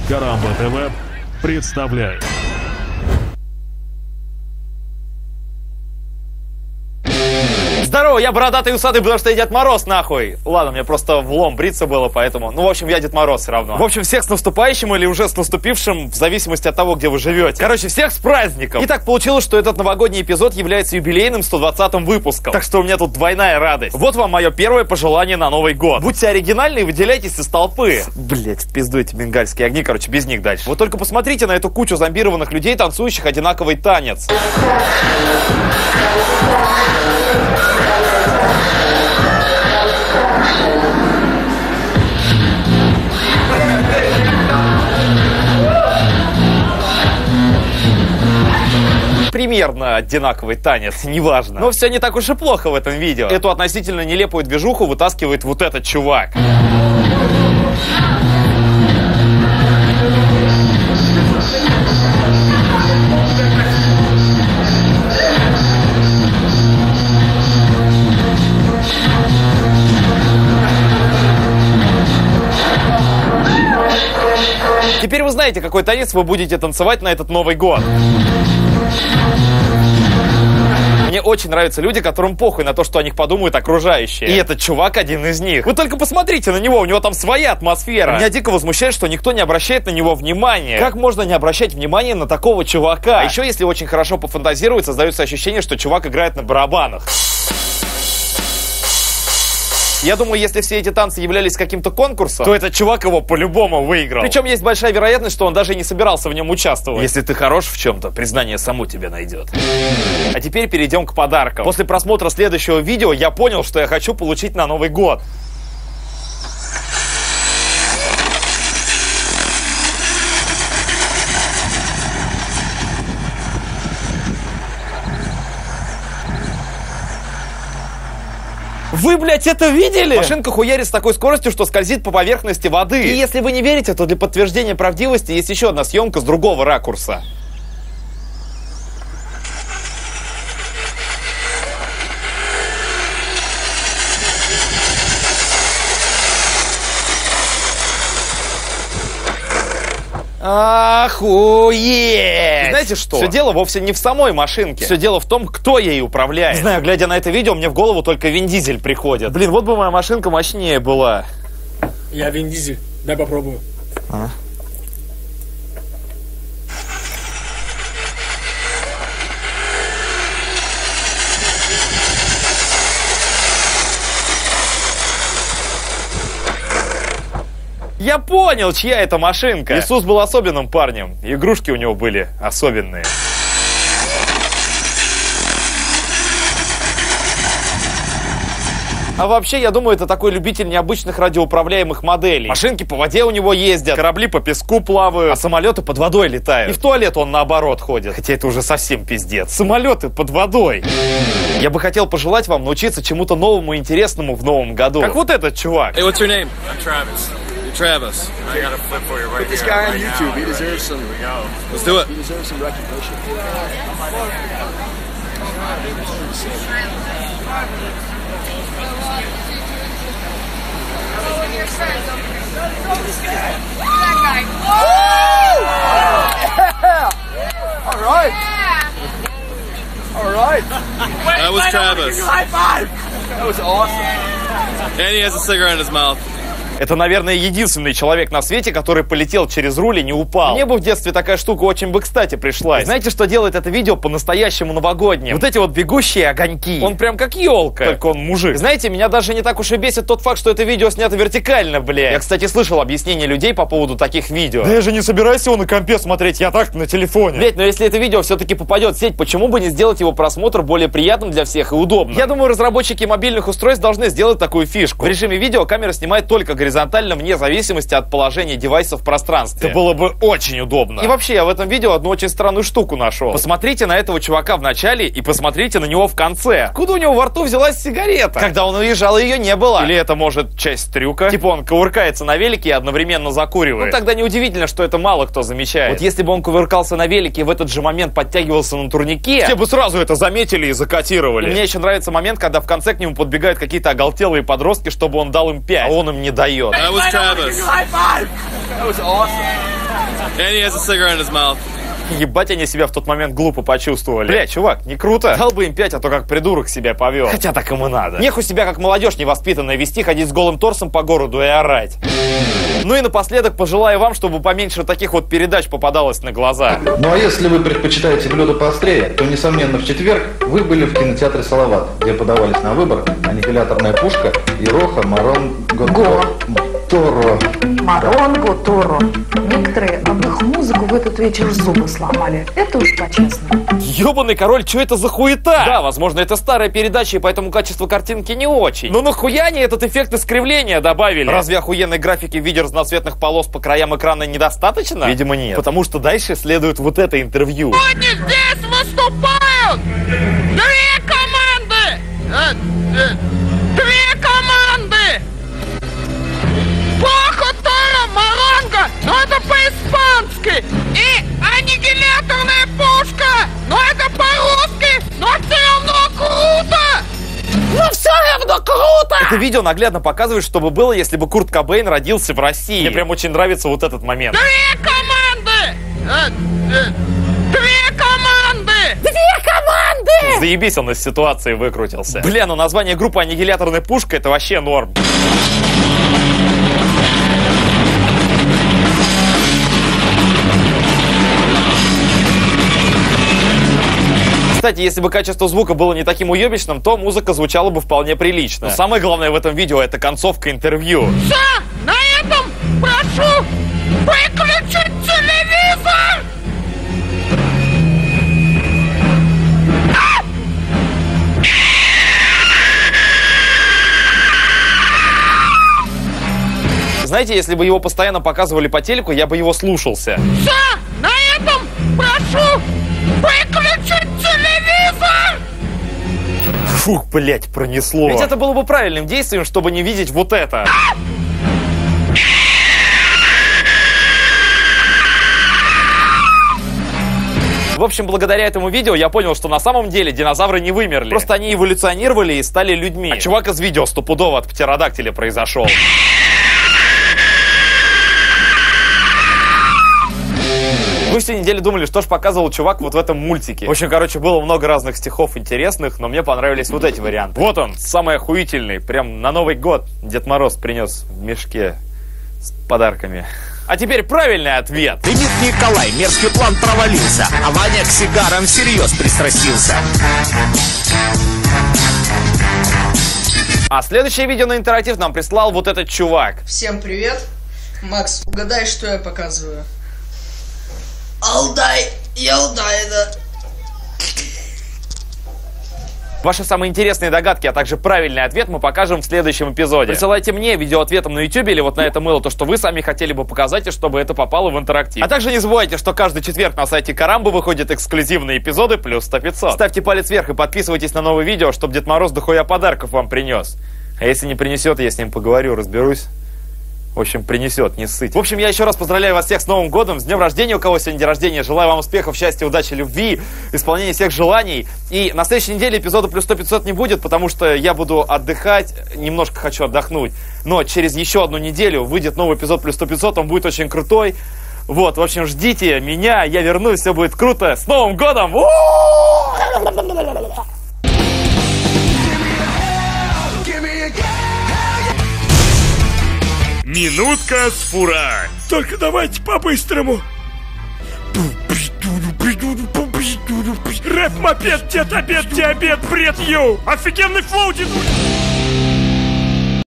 Карамба ТВ представляет. Здорово, я бородатый и усатый, потому что я Дед Мороз, нахуй. Ладно, мне просто влом бриться было, поэтому... Ну, в общем, я Дед Мороз все равно. В общем, всех с наступающим или уже с наступившим, в зависимости от того, где вы живете. Короче, всех с праздником. И так получилось, что этот новогодний эпизод является юбилейным 120-м выпуском. Так что у меня тут двойная радость. Вот вам мое первое пожелание на Новый год. Будьте оригинальны и выделяйтесь из толпы. Блять, в пизду эти бенгальские огни, короче, без них дальше. Вот только посмотрите на эту кучу зомбированных людей, танцующих одинаковый танец. Примерно одинаковый танец, неважно. Но все не так уж и плохо в этом видео. Эту относительно нелепую движуху вытаскивает вот этот чувак. Теперь вы знаете, какой танец вы будете танцевать на этот Новый год. Мне очень нравятся люди, которым похуй на то, что о них подумают окружающие. И этот чувак один из них. Вы только посмотрите на него, у него там своя атмосфера. Меня дико возмущает, что никто не обращает на него внимания. Как можно не обращать внимания на такого чувака? А еще, если очень хорошо пофантазировать, создается ощущение, что чувак играет на барабанах. Я думаю, если все эти танцы являлись каким-то конкурсом, то этот чувак его по-любому выиграл. Причем есть большая вероятность, что он даже и не собирался в нем участвовать. Если ты хорош в чем-то, признание само тебя найдет. А теперь перейдем к подаркам. После просмотра следующего видео я понял, что я хочу получить на Новый год. Вы, блядь, это видели? Машинка хуярит с такой скоростью, что скользит по поверхности воды. И если вы не верите, то для подтверждения правдивости есть еще одна съемка с другого ракурса. Охуеть! Знаете что? Все дело вовсе не в самой машинке. Все дело в том, кто ей управляет. Не знаю, глядя на это видео, мне в голову только Вин Дизель приходит. Блин, вот бы моя машинка мощнее была. Я Вин Дизель. Дай попробую. Я понял, чья это машинка. Иисус был особенным парнем. Игрушки у него были особенные. А вообще, я думаю, это такой любитель необычных радиоуправляемых моделей. Машинки по воде у него ездят, корабли по песку плавают, а самолеты под водой летают. И в туалет он наоборот ходит. Хотя это уже совсем пиздец. Самолеты под водой. Я бы хотел пожелать вам научиться чему-то новому и интересному в новом году. Как вот этот чувак. Hey, what's your name? I'm Travis. Travis. I got a flip for you right Put this here. guy on Right YouTube. now. He deserves some. Here we go. Let's do it. He deserves some recognition. All right. All right. That was Travis. High five. That was awesome. And he has a cigarette in his mouth. Это, наверное, единственный человек на свете, который полетел через руль и не упал. Мне бы в детстве такая штука очень бы кстати пришлась. Знаете, что делает это видео по-настоящему новогодним? Вот эти вот бегущие огоньки. Он прям как елка, только он мужик. Знаете, меня даже не так уж и бесит тот факт, что это видео снято вертикально, бля. Я, кстати, слышал объяснение людей по поводу таких видео. Да я же не собираюсь его на компе смотреть, я так на телефоне. Блять, но если это видео все-таки попадет в сеть, почему бы не сделать его просмотр более приятным для всех и удобным? Я думаю, разработчики мобильных устройств должны сделать такую фишку. В режиме видео камера снимает только горизонтально, вне зависимости от положения девайса в пространстве. Это было бы очень удобно. И вообще, я в этом видео одну очень странную штуку нашел. Посмотрите на этого чувака в начале и посмотрите на него в конце. Откуда у него во рту взялась сигарета? Когда он уезжал, ее не было. Или это, может, часть трюка? Типа он кувыркается на велике и одновременно закуривает. Ну, тогда неудивительно, что это мало кто замечает. Вот если бы он кувыркался на велике и в этот же момент подтягивался на турнике, все бы сразу это заметили и закатировали. И мне еще нравится момент, когда в конце к нему подбегают какие-то оголтелые подростки, чтобы он дал им 5. А он им не дает. поет. That was Travis. High five! That was awesome. And he has a cigarette in his mouth. Ебать, они себя в тот момент глупо почувствовали. Бля, чувак, не круто? Дал бы им 5, а то как придурок себя повел. Хотя так ему надо. Нехуй себя как молодежь невоспитанная вести, ходить с голым торсом по городу и орать. Ну и напоследок пожелаю вам, чтобы поменьше таких вот передач попадалось на глаза. Ну а если вы предпочитаете блюда поострее, то, несомненно, в четверг вы были в кинотеатре «Салават», где подавались на выбор «Аннигиляторная пушка» и «Роха Моронго Торо». Моронго Торо. Некоторые об их музыку в этот вечер зубы сломали. Это уж по-честному. Ёбаный король, что это за хуета? Да, возможно, это старая передача, и поэтому качество картинки не очень. Но нахуя они этот эффект искривления добавили? Разве охуенной графики в виде разноцветных полос по краям экрана недостаточно? Видимо, нет. Потому что дальше следует вот это интервью. Сегодня здесь выступают две команды! Две команды! Роха Торо Моронго, но это по-испански! И аннигиляторная пушка, но это по-русски, но все равно круто! Ну все равно круто! Это видео наглядно показывает, что бы было, если бы Курт Кобейн родился в России. Мне прям очень нравится вот этот момент. Две команды! Две команды! Две команды! Заебись, он из ситуации выкрутился. Бля, ну название группы «Аннигиляторная пушка» — это вообще норм. Кстати, если бы качество звука было не таким уебищным, то музыка звучала бы вполне прилично. Но самое главное в этом видео — это концовка интервью. Все, на этом прошу выключить телевизор! Знаете, если бы его постоянно показывали по телеку, я бы его слушался. Все, на этом прошу выключить телевизор! Фух, блять, пронесло. Ведь это было бы правильным действием, чтобы не видеть вот это. В общем, благодаря этому видео я понял, что на самом деле динозавры не вымерли. Просто они эволюционировали и стали людьми. А чувак из видео стопудово от птеродактиля произошел. Мы всю неделю думали, что ж показывал чувак вот в этом мультике. В общем, короче, было много разных стихов интересных, но мне понравились вот эти варианты. Вот он, самый охуительный. Прям на Новый год Дед Мороз принес в мешке с подарками. А теперь правильный ответ. Лимит Николай, мерзкий план провалился, а Ваня к сигарам всерьез пристрастился. А следующее видео на интерактив нам прислал вот этот чувак. Всем привет. Макс, угадай, что я показываю. Алдай, да. Ваши самые интересные догадки, а также правильный ответ мы покажем в следующем эпизоде. Присылайте мне видеоответом на YouTube или вот на это мыло то, что вы сами хотели бы показать, и чтобы это попало в интерактив. А также не забывайте, что каждый четверг на сайте Карамбы выходят эксклюзивные эпизоды плюс 100-500. Ставьте палец вверх и подписывайтесь на новые видео, чтобы Дед Мороз дохуя подарков вам принес. А если не принесет, я с ним поговорю, разберусь. В общем, принесет, не ссыть. В общем, я еще раз поздравляю вас всех с Новым годом, с днем рождения, у кого сегодня день рождения. Желаю вам успехов, счастья, удачи, любви, исполнения всех желаний. И на следующей неделе эпизода плюс 100-500 не будет, потому что я буду отдыхать, немножко хочу отдохнуть. Но через еще одну неделю выйдет новый эпизод плюс 100-500, он будет очень крутой. Вот, в общем, ждите меня, я вернусь, все будет круто. С Новым годом! Минутка с фура. Только давайте по-быстрому. Рэп, мопед, тет, обед, диабет, бред, йоу. Офигенный флоу, дедуль.